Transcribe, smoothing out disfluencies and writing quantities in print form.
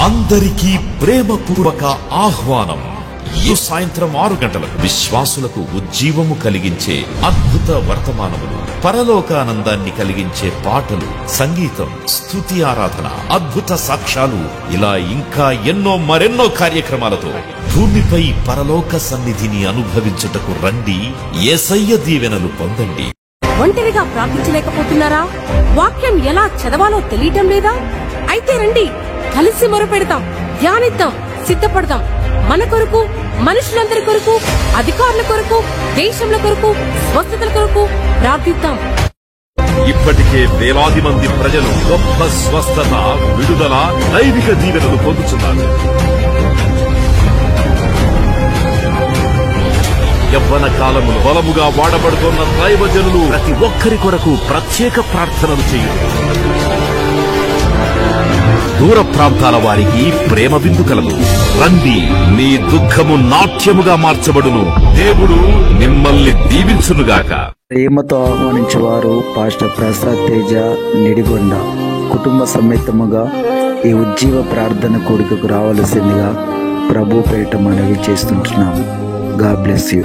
అందరికీ ప్రేమపూర్వక ఆహ్వానం. ఈ సాయంత్రం 6 గంటలకు విశ్వాసులకు ఉజ్జీవము కలిగించే అద్భుత వర్తమానములు, పరలోకానందాన్ని కలిగించే పాటలు, సంగీతం, స్తుతి ఆరాధన, అద్భుత సాక్ష్యాలు, ఇలా ఇంకా మరెన్నో కార్యక్రమాలతో భూమిపై పరలోక సన్నిధిని అనుభవించుటకు రండి. యేసయ్య దీవెనలు పొందండి. ఒంటరిగా ప్రార్థించలేకపోతున్నారా? వాక్యం ఎలా చదవాలో తెలియటం లేదా? అయితే రండి, కలిసి మొరపెడతాం, ధ్యానిద్దాం, సిద్ధపడదాం. మన కొరకు, మనుషులందరి కొరకు, అధికారుల కొరకు, దేశంల కొరకు, స్వస్థతల కొరకు ప్రార్థిద్దాం. ఇప్పటికే వేలాది మంది ప్రజలు గొప్ప స్వస్థత, విడుదల, దైవిక దీవెనలు పొందుతున్నారు. యవ్వన కాలములో బలముగా వాడబడుతున్న దైవజనులు ప్రతి ఒక్కరి కొరకు ప్రత్యేక ప్రార్థనలు చేయును. దూర ప్రాంతాల వారికి ప్రేమ బిందు కలదు. రండి, మీ దుఃఖము నాట్యముగా మార్చబడును. దేవుడు మిమ్మల్ని దీవించునుగాక. ప్రేమతో ఆహ్వానించేవారు పాస్టర్ ప్రసాద్ తేజ నిడిగొండ కుటుంబ సమేతముగా ఈ ఉజ్జీవ ప్రార్థన కోరికకు రావలసిందిగా ప్రభు పేరిట మనవి చేస్తుంటున్నాము. God bless you.